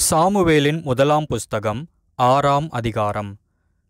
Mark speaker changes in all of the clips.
Speaker 1: சாமுவேலின் முதலாம் புஸ்தகம் 6ஆம் அதிகாரம்.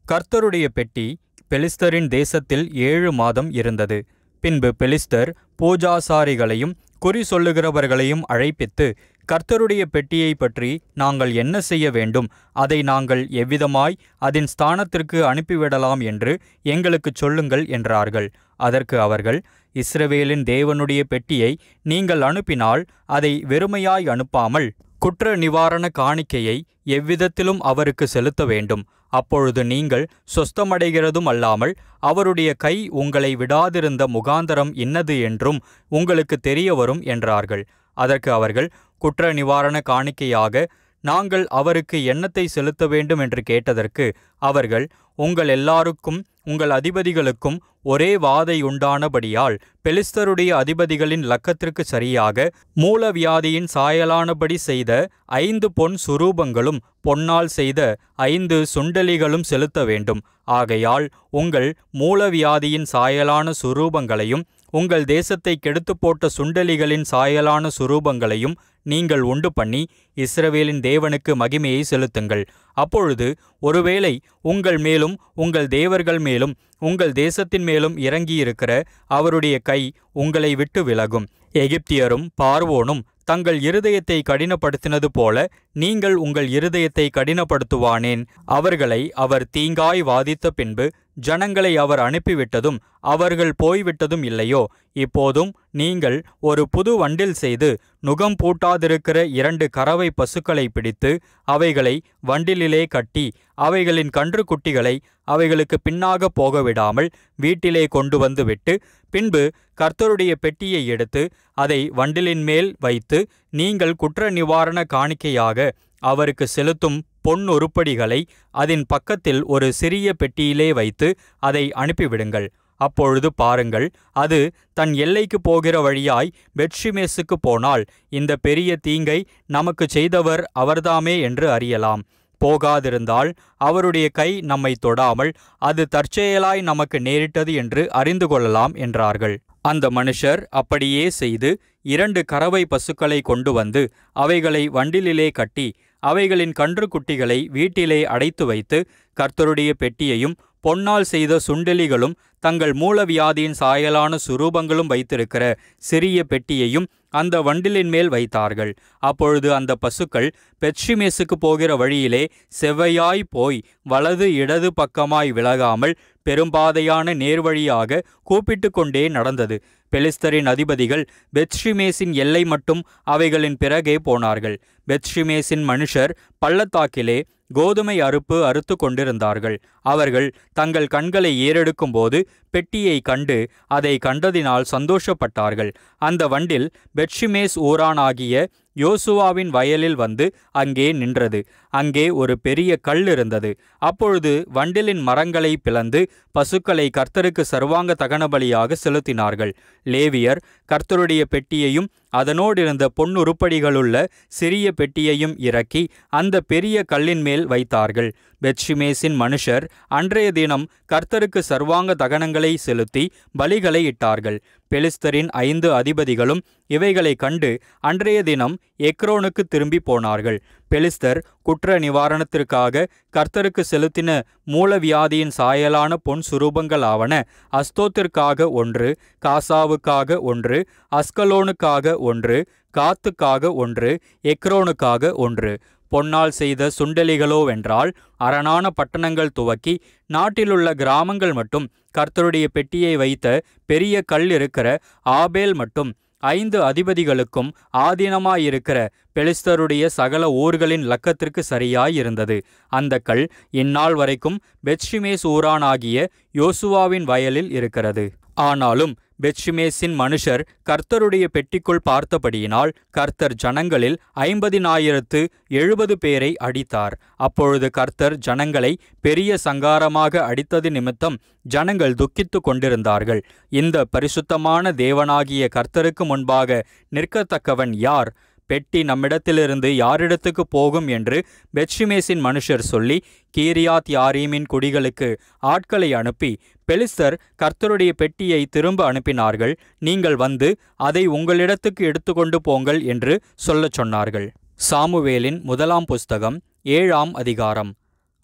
Speaker 1: கர்த்தருடைய பெட்டி பெலிஸ்தரின் தேசத்தில் 7 மாதம் இருந்தது. பின்பு பெலிஸ்தர் பூஜாசாரிகளையும் குறி சொல்லுகிறவர்களையும் அழைப்பித்து, கர்த்தருடைய பெட்டியை பற்றி நாங்கள் என்ன செய்ய வேண்டும், அதை நாங்கள் எவ்விதமாய் அதன் ஸ்தானத்திற்கு அனுப்பிவிடலாம் என்று எங்களுக்குச் சொல்லுங்கள் என்றார்கள். அதற்கு அவர்கள், இஸ்ரவேலின் தேவனுடைய பெட்டியை நீங்கள் அனுப்பினால் அதை வெறுமையாய் அனுப்பாமல் குற்ற நிவாரண காணிக்கையை எவ்விதத்திலும் அவருக்கு செலுத்த வேண்டும். அப்பொழுது நீங்கள் சொஸ்தமடைகிறதும் அல்லாமல் அவருடைய கை உங்களை விடாதிருந்த முகாந்தரம் இன்னது என்றும் உங்களுக்கு தெரிய வரும் என்றார்கள். அதற்கு அவர்கள், குற்ற நிவாரண காணிக்கையாக நாங்கள் அவருக்கு என்னத்தை செலுத்த வேண்டும் என்று கேட்டதற்கு அவர்கள், உங்கள் எல்லாருக்கும் உங்கள் அதிபதிகளுக்கும் ஒரே வாதையுண்டானபடியால் பெலிஸ்தருடைய அதிபதிகளின் லக்கத்திற்கு சரியாக மூலவியாதியின் சாயலானபடி செய்த 5 பொன் சுரூபங்களும் பொன்னால் செய்த 5 சுண்டலிகளும் செலுத்த வேண்டும். ஆகையால் உங்கள் மூலவியாதியின் சாயலான சுரூபங்களையும் உங்கள் தேசத்தை கெடுத்து போட்ட சுண்டலிகளின் சாயலான சுரூபங்களையும் நீங்கள் உண்டு பண்ணி இஸ்ரவேலின் தேவனுக்கு மகிமையை செலுத்துங்கள். அப்பொழுது ஒருவேளை உங்கள் மேலும் உங்கள் தேவர்கள் மேலும் உங்கள் தேசத்தின் மேலும் இறங்கியிருக்கிற அவருடைய கை உங்களை விட்டு விலகும். எகிப்தியரும் பார்வோனும் தங்கள் இருதயத்தை கடினப்படுத்தினது போல நீங்கள் உங்கள் இருதயத்தை கடினப்படுத்துவானேன்? அவர்களை அவர் தீங்காய் வாதித்த பின்பு ஜனங்களை அவர் அனுப்பிவிட்டதும் அவர்கள் போய்விட்டதும் இல்லையோ? இப்போதும் நீங்கள் ஒரு புது வண்டில் செய்து நுகம் பூட்டாதிருக்கிற 2 கறவை பசுக்களை பிடித்து அவைகளை வண்டிலிலே கட்டி அவைகளின் கன்றுக்குட்டிகளை அவைகளுக்கு பின்னாக போகவிடாமல் வீட்டிலே கொண்டு வந்து விட்டு, பின்பு கர்த்தருடைய பெட்டியை எடுத்து அதை வண்டிலின் மேல் வைத்து நீங்கள் குற்ற நிவாரண காணிக்கையாக அவருக்கு செலுத்தும் பொன் உருப்படிகளை அதன் பக்கத்தில் ஒரு சிறிய பெட்டியிலே வைத்து அதை அனுப்பிவிடுங்கள். அப்பொழுது பாருங்கள், அது தன் எல்லைக்கு போகிற வழியாய் பெத்ஷிமேசுக்கு போனால் இந்த பெரிய தீங்கை நமக்கு செய்தவர் அவர்தாமே என்று அறியலாம். போகாதிருந்தால் அவருடைய கை நம்மை தொடாமல் அது தற்செயலாய் நமக்கு நேரிட்டது என்று அறிந்து கொள்ளலாம் என்றார்கள். அந்த மனுஷர் அப்படியே செய்து 2 கறவை பசுக்களை கொண்டு வந்து அவைகளை வண்டிலிலே கட்டி அவைகளின் கன்றுக்குட்டிகளை வீட்டிலே அடைத்து வைத்து கர்த்தருடைய பெட்டியையும் பொன்னால் செய்த சுண்டெலிகளும் தங்கள் மூலவியாதியின் சாயலான சுரூபங்களும் வைத்திருக்கிற சிறிய பெட்டியையும் அந்த வண்டிலின் மேல் வைத்தார்கள். அப்பொழுது அந்த பசுக்கள் பெத்ஷிமேசுக்கு போகிற வழியிலே செவ்வையாய் போய் வலது இடது பக்கமாய் விலகாமல் பெரும்பாதையான நேர்வழியாக கூப்பிட்டு கொண்டே நடந்தது. பெலிஸ்தரின் அதிபதிகள் பெத்ஷிமேசின் எல்லை மட்டும் அவைகளின் பிறகே போனார்கள். பெத்ஷிமேசின் மனுஷர் பள்ளத்தாக்கிலே கோதுமை அறுத்து கொண்டிருந்தார்கள். அவர்கள் தங்கள் கண்களை ஏறெடுக்கும் போது பெட்டியை கண்டு அதை கண்டதினால் சந்தோஷப்பட்டார்கள். அந்த வண்டில் பெத்ஷிமேஸ் ஊரானாகிய யோசுவாவின் வயலில் வந்து அங்கே நின்றது. அங்கே ஒரு பெரிய கல் இருந்தது. அப்பொழுது வண்டிலின் மரங்களை பிளந்து பசுக்களை கர்த்தருக்கு சர்வாங்க தகனபலியாக செலுத்தினார்கள். லேவியர் கர்த்தருடைய பெட்டியையும் அதனோடிருந்த பொன்னுருப்படிகளுள்ள சிறிய பெட்டியையும் இறக்கி அந்த பெரிய கல்லின் மேல் வைத்தார்கள். பெத்ஷிமேசின் மனுஷர் அன்றைய தினம் கர்த்தருக்கு சர்வாங்க தகனங்களை செலுத்தி பலிகளை இட்டார்கள். பெலிஸ்தரின் 5 அதிபதிகளும் இவைகளை கண்டு அன்றைய தினம் எக்ரோனுக்கு திரும்பி போனார்கள். பெலிஸ்தர் குற்ற நிவாரணத்திற்காக கர்த்தருக்கு செலுத்தின மூலவியாதியின் சாயலான பொன் சுரூபங்களாவன அஸ்தோத்திற்காக 1, காசாவுக்காக 1, அஸ்கலோனுக்காக 1, காத்துக்காக 1, எக்ரோனுக்காக 1. பொன்னால் செய்த சுண்டலிகளோவென்றால் அரணான பட்டணங்கள் துவக்கி நாட்டிலுள்ள கிராமங்கள் மட்டும் கர்த்தருடைய பெட்டியை வைத்த பெரிய கல் இருக்கிற ஆபேல் மட்டும் 5 அதிபதிகளுக்கும் ஆதீனமாயிருக்கிற பெலிஸ்தருடைய சகல ஊர்களின் லக்கத்திற்கு சரியாயிருந்தது. அந்த கல் இந்நாள் வரைக்கும் பெத்ஷிமேஸ் ஊரானாகிய யோசுவாவின் வயலில் இருக்கிறது. ஆனாலும் பெத்ஷிமேசின் மனுஷர் கர்த்தருடைய பெட்டிக்குள் பார்த்தபடியினால் கர்த்தர் ஜனங்களில் 50,070 பேரை அடித்தார். அப்பொழுது கர்த்தர் ஜனங்களை பெரிய சங்காரமாக அடித்தது நிமித்தம் ஜனங்கள் துக்கித்து கொண்டிருந்தார்கள். இந்த பரிசுத்தமான தேவனாகிய கர்த்தருக்கு முன்பாக நிற்கத்தக்கவன் யார்? பெட்டி நம்மிடத்திலிருந்து யாரிடத்துக்கு போகும் என்று பெத்ஷிமேசின் மனுஷர் சொல்லி கீரியாத் யாரீமின் குடிகளுக்கு ஆட்களை அனுப்பி பெலிஸ்தர் கர்த்தருடைய பெட்டியை திரும்ப அனுப்பினார்கள், நீங்கள் வந்து அதை உங்களிடத்துக்கு எடுத்துக்கொண்டு போங்கள் என்று சொல்லச் சொன்னார்கள். சாமுவேலின் முதலாம் புஸ்தகம் 7ஆம் அதிகாரம்.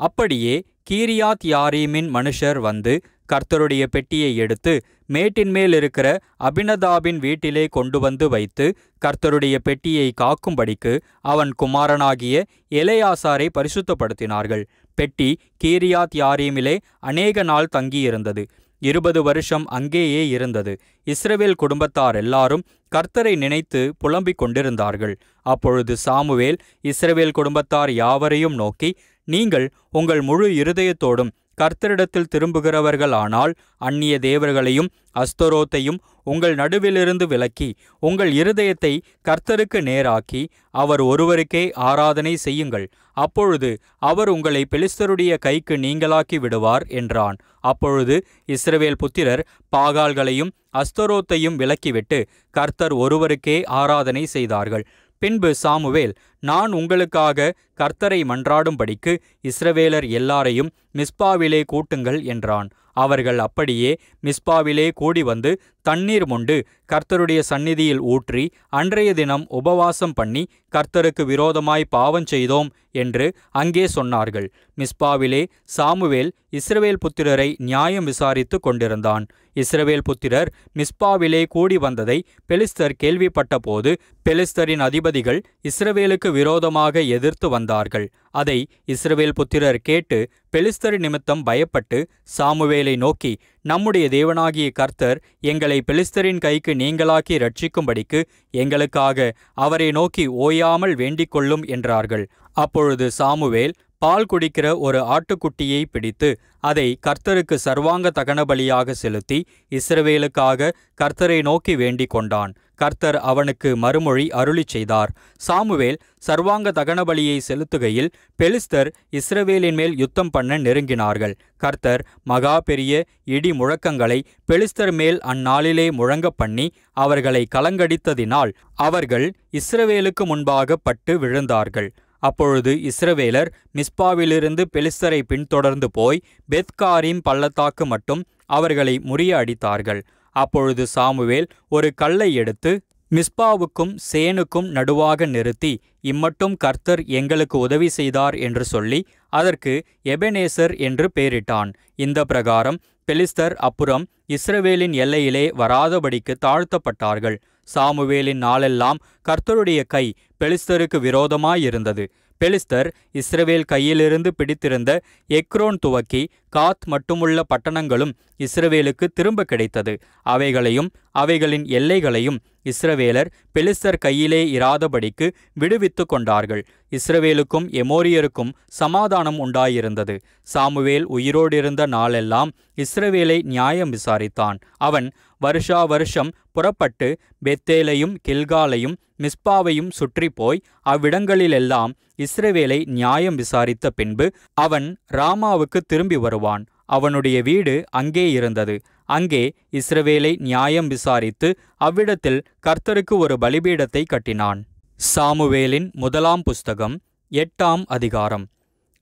Speaker 1: அப்படியே கீரியாத் யாரீமின் மனுஷர் வந்து கர்த்தருடைய பெட்டியை எடுத்து மேட்டின் மேல் இருக்கிற அபினதாபின் வீட்டிலே கொண்டு வந்து வைத்து கர்த்தருடைய பெட்டியை காக்கும்படிக்கு அவன் குமாரனாகிய எலெயாசாரை பரிசுத்தப்படுத்தினார்கள். பெட்டி கீரியாத் யாரீமிலே அநேக நாள் தங்கியிருந்தது. 20 வருஷம் அங்கேயே இருந்தது. இஸ்ரவேல் குடும்பத்தார் எல்லாரும் கர்த்தரை நினைத்து புலம்பிக் கொண்டிருந்தார்கள். அப்பொழுது சாமுவேல் இஸ்ரவேல் குடும்பத்தார் யாவரையும் நோக்கி, நீங்கள் உங்கள் முழு இருதயத்தோடும் கர்த்தரிடத்தில் திரும்புகிறவர்களானால் அந்நிய தேவர்களையும் அஸ்தரோத்தையும் உங்கள் நடுவிலிருந்து விலக்கி உங்கள் இருதயத்தை கர்த்தருக்கு நேராக்கி அவர் ஒருவருக்கே ஆராதனை செய்யுங்கள். அப்பொழுது அவர் உங்களை பெலிஸ்தருடைய கைக்கு நீங்களாக்கி விடுவார் என்றான். அப்பொழுது இஸ்ரவேல் புத்திரர் பாகால்களையும் அஸ்தரோத்தையும் விலக்கிவிட்டு கர்த்தர் ஒருவருக்கே ஆராதனை செய்தார்கள். பின்பு சாமுவேல், நான் உங்களுக்காக கர்த்தரை மன்றாடும்படிக்கு இஸ்ரவேலர் எல்லாரையும் மிஸ்பாவிலே கூட்டுங்கள் என்றான். அவர்கள் அப்படியே மிஸ்பாவிலே கூடி வந்து தண்ணீர் மொண்டு கர்த்தருடைய சந்நிதியில் ஊற்றி அன்றைய தினம் உபவாசம் பண்ணி கர்த்தருக்கு விரோதமாய் பாவம் செய்தோம் என்று அங்கே சொன்னார்கள். மிஸ்பாவிலே சாமுவேல் இஸ்ரவேல் புத்திரரை நியாயம் விசாரித்து கொண்டிருந்தான். இஸ்ரவேல் புத்திரர் மிஸ்பாவிலே கூடி வந்ததை பெலிஸ்தர் கேள்விப்பட்ட போது பெலிஸ்தரின் அதிபதிகள் இஸ்ரவேலுக்கு விரோதமாக எதிர்த்து வந்தார்கள். அதை இஸ்ரவேல் புத்திரர் கேட்டு பெலிஸ்தர் நிமித்தம் பயப்பட்டு சாமுவேலை நோக்கி, நம்முடைய தேவனாகிய கர்த்தர் எங்களை பெலிஸ்தரின் கைக்கு நீங்களாக்கி ரட்சிக்கும்படிக்கு எங்களுக்காக அவரை நோக்கி ஓயாமல் வேண்டிக் கொள்ளும் என்றார்கள். அப்பொழுது சாமுவேல் பால் குடிக்கிற ஒரு ஆட்டுக்குட்டியை பிடித்து அதை கர்த்தருக்கு சர்வாங்க தகனபலியாக செலுத்தி இஸ்ரவேலுக்காக கர்த்தரை நோக்கி வேண்டிக் கொண்டான். கர்த்தர் அவனுக்கு மறுமொழி அருளிச் செய்தார். சாமுவேல் சர்வாங்க தகனபலியை செலுத்துகையில் பெலிஸ்தர் இஸ்ரவேலின் மேல் யுத்தம் பண்ண நெருங்கினார்கள். கர்த்தர் மகா பெரிய இடி முழக்கங்களை பெலிஸ்தர் மேல் அந்நாளிலே முழங்க பண்ணி அவர்களை கலங்கடித்ததினால் அவர்கள் இஸ்ரவேலுக்கு முன்பாக பட்டு விழுந்தார்கள். அப்பொழுது இஸ்ரவேலர் மிஸ்பாவிலிருந்து பெலிஸ்தரை பின்தொடர்ந்து போய் பெத்காரிம் பள்ளத்தாக்கு மட்டும் அவர்களை முறியடித்தார்கள். அப்பொழுது சாமுவேல் ஒரு கல்லை எடுத்து மிஸ்பாவுக்கும் சேனுக்கும் நடுவாக நிறுத்தி, இம்மட்டும் கர்த்தர் எங்களுக்கு உதவி செய்தார் என்று சொல்லி அதற்கு எபெனேசர் என்று பெயரிட்டான். இந்த பிரகாரம் பெலிஸ்தர் அப்புறம் இஸ்ரவேலின் எல்லையிலே வராதபடிக்கு தாழ்த்தப்பட்டார்கள். சாமுவேலின் நாளெல்லாம் கர்த்தருடைய கை பெலிஸ்தருக்கு விரோதமாயிருந்தது. பெலிஸ்தர் இஸ்ரவேல் கையிலிருந்து பிடித்திருந்த எக்ரோன் துவக்கி காத் மட்டுமுள்ள பட்டணங்களும் இஸ்ரவேலுக்கு திரும்ப கிடைத்தது. அவைகளையும் அவைகளின் எல்லைகளையும் இஸ்ரவேலர் பெலிஸ்தர் கையிலே இராதபடிக்கு விடுவித்து கொண்டார்கள். இஸ்ரவேலுக்கும் எமோரியருக்கும் சமாதானம் உண்டாயிருந்தது. சாமுவேல் உயிரோடிருந்த நாளெல்லாம் இஸ்ரவேலை நியாயம் விசாரித்தான். அவன் வருஷா வருஷம் புறப்பட்டு பெத்தேலையும் கில்காலையும் மிஸ்பாவையும் சுற்றி போய் அவ்விடங்களிலெல்லாம் இஸ்ரவேலை நியாயம் விசாரித்த பின்பு அவன் ராமாவுக்கு திரும்பி வருவான். அவனுடைய வீடு அங்கே இருந்தது. அங்கே இஸ்ரவேலை நியாயம் விசாரித்து அவ்விடத்தில் கர்த்தருக்கு ஒரு பலிபீடத்தை கட்டினான். சாமுவேலின் முதலாம் புஸ்தகம் 8ஆம் அதிகாரம்.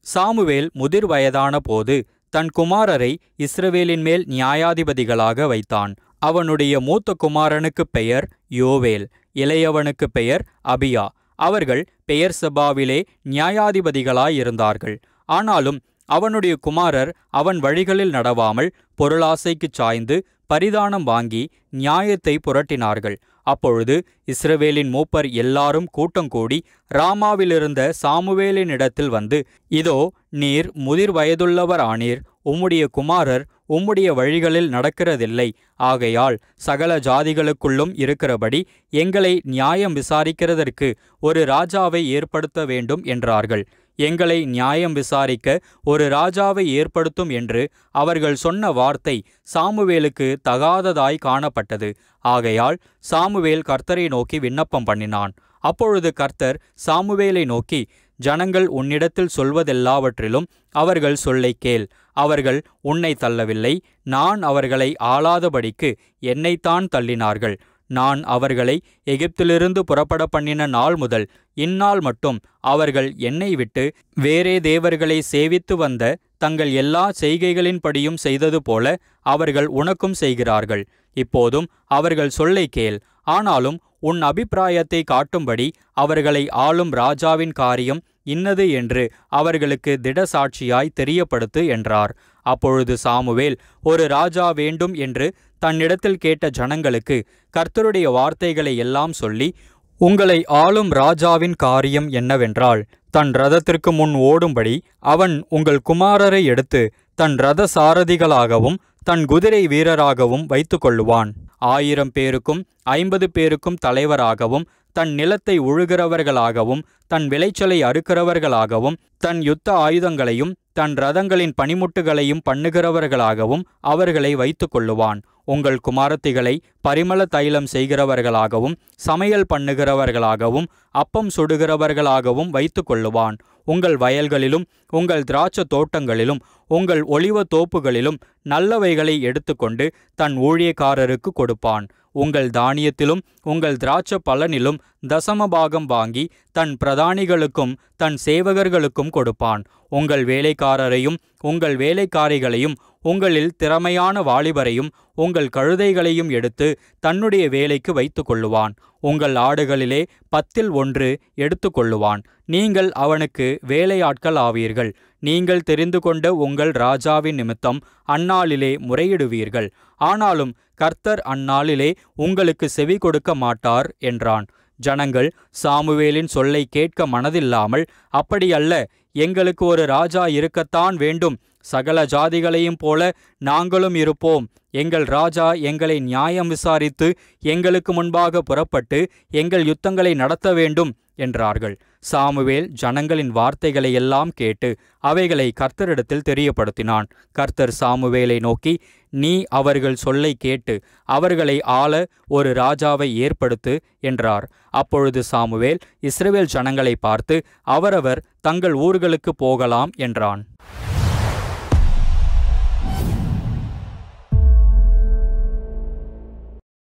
Speaker 1: சாமுவேல் முதிர் வயதான போது தன் குமாரரை இஸ்ரவேலின் மேல் நியாயாதிபதிகளாக வைத்தான். அவனுடைய மூத்த குமாரனுக்கு பெயர் யோவேல், இளையவனுக்கு பெயர் அபியா. அவர்கள் பெயர்செபாவிலே நியாயாதிபதிகளாயிருந்தார்கள். ஆனாலும் அவனுடைய குமாரர் அவன் வழிகளில் நடவாமல் பொருளாசைக்குச் சாய்ந்து பரிதானம் வாங்கி நியாயத்தை புரட்டினார்கள். அப்பொழுது இஸ்ரவேலின் மூப்பர் எல்லாரும் கூட்டங்கூடி ராமாவிலிருந்த சாமுவேலினிடத்தில் வந்து, இதோ நீர் முதிர் வயதுள்ளவரானீர், உம்முடைய குமாரர் உம்முடைய வழிகளில் நடக்கிறதில்லை. ஆகையால் சகல ஜாதிகளுக்குள்ளும் இருக்கிறபடி எங்களை நியாயம் விசாரிக்கிறதற்கு ஒரு ராஜாவை ஏற்படுத்த வேண்டும் என்றார்கள். எங்களை நியாயம் விசாரிக்க ஒரு ராஜாவை ஏற்படுத்தும் என்று அவர்கள் சொன்ன வார்த்தை சாமுவேலுக்கு தகாததாய் காணப்பட்டது. ஆகையால் சாமுவேல் கர்த்தரை நோக்கி விண்ணப்பம் பண்ணினான். அப்பொழுது கர்த்தர் சாமுவேலை நோக்கி, ஜனங்கள் உன்னிடத்தில் சொல்வதெல்லாவற்றிலும் அவர்கள் சொல்லை கேள். அவர்கள் உன்னை தள்ளவில்லை, நான் அவர்களை ஆளாதபடிக்கு என்னைத்தான் தள்ளினார்கள். நான் அவர்களை எகிப்திலிருந்து புறப்பட பண்ணின நாள் முதல் இந்நாள் மட்டும் அவர்கள் என்னை விட்டு வேறே தேவர்களை சேவித்து வந்த தங்கள் எல்லா செய்கைகளின்படியும் செய்தது போல அவர்கள் உனக்கும் செய்கிறார்கள். இப்போதும் அவர்கள் சொல்லை கேள். ஆனாலும் உன் அபிப்பிராயத்தை காட்டும்படி அவர்களை ஆளும் ராஜாவின் காரியம் இன்னது என்று அவர்களுக்கு திடசாட்சியாய் தெரியப்படுத்து என்றார். அப்பொழுது சாமுவேல் ஒரு ராஜா வேண்டும் என்று தன்னிடத்தில் கேட்ட ஜனங்களுக்கு கர்த்தருடைய வார்த்தைகளை எல்லாம் சொல்லி, உங்களை ஆளும் ராஜாவின் காரியம் என்னவென்றால், தன் இரதத்திற்கு முன் ஓடும்படி அவன் உங்கள் குமாரரை எடுத்து தன் இரத சாரதிகளாகவும் தன் குதிரை வீரராகவும் வைத்து கொள்ளுவான். 1000 பேருக்கும் 50 பேருக்கும் தலைவராகவும் தன் நிலத்தை உழுகிறவர்களாகவும் தன் விளைச்சலை அறுக்கிறவர்களாகவும் தன் யுத்த ஆயுதங்களையும் தன் இரதங்களின் பணிமுட்டுகளையும் பண்ணுகிறவர்களாகவும் அவர்களை வைத்து கொள்ளுவான். உங்கள் குமாரத்திகளை பரிமள தைலம் செய்கிறவர்களாகவும் சமையல் பண்ணுகிறவர்களாகவும் அப்பம் சுடுகிறவர்களாகவும் வைத்து கொள்ளுவான். உங்கள் வயல்களிலும் உங்கள் திராட்சை தோட்டங்களிலும் உங்கள் ஒலிவ தோப்புகளிலும் நல்லவைகளை எடுத்துக்கொண்டு தன் ஊழியக்காரருக்கு கொடுப்பான். உங்கள் தானியத்திலும் உங்கள் திராட்சை பலனிலும் தசமபாகம் வாங்கி தன் பிரதானிகளுக்கும் தன் சேவகர்களுக்கும் கொடுப்பான். உங்கள் வேலைக்காரரையும் உங்கள் வேலைக்காரிகளையும் உங்களில் திறமையான வாலிபரையும் உங்கள் கழுதைகளையும் எடுத்து தன்னுடைய வேலைக்கு வைத்து கொள்ளுவான். உங்கள் ஆடுகளிலே 10 1 எடுத்து கொள்ளுவான். நீங்கள் அவனுக்கு வேலையாட்கள் ஆவீர்கள். நீங்கள் தெரிந்து கொண்ட உங்கள் ராஜாவின் நிமித்தம் அந்நாளிலே முறையிடுவீர்கள். ஆனாலும் கர்த்தர் அந்நாளிலே உங்களுக்கு செவி கொடுக்க மாட்டார் என்றான். ஜனங்கள் சாமுவேலின் சொல்லை கேட்க மனதில்லாமல், அப்படியல்ல, எங்களுக்கு ஒரு ராஜா இருக்கத்தான் வேண்டும், சகல ஜாதிகளையும் போல நாங்களும் இருப்போம். எங்கள் ராஜா எங்களை நியாயம் விசாரித்து எங்களுக்கு முன்பாக புறப்பட்டு எங்கள் யுத்தங்களை நடத்த வேண்டும் என்றார்கள். சாமுவேல் ஜனங்களின் வார்த்தைகளை எல்லாம் கேட்டு அவைகளை கர்த்தரிடத்தில் தெரியப்படுத்தினான். கர்த்தர் சாமுவேலை நோக்கி, நீ அவர்கள் சொல்லை கேட்டு அவர்களை ஆள ஒரு ராஜாவை ஏற்படுத்து என்றார். அப்பொழுது சாமுவேல் இஸ்ரவேல் ஜனங்களை பார்த்து, அவரவர் தங்கள் ஊர்களுக்கு போகலாம் என்றான்.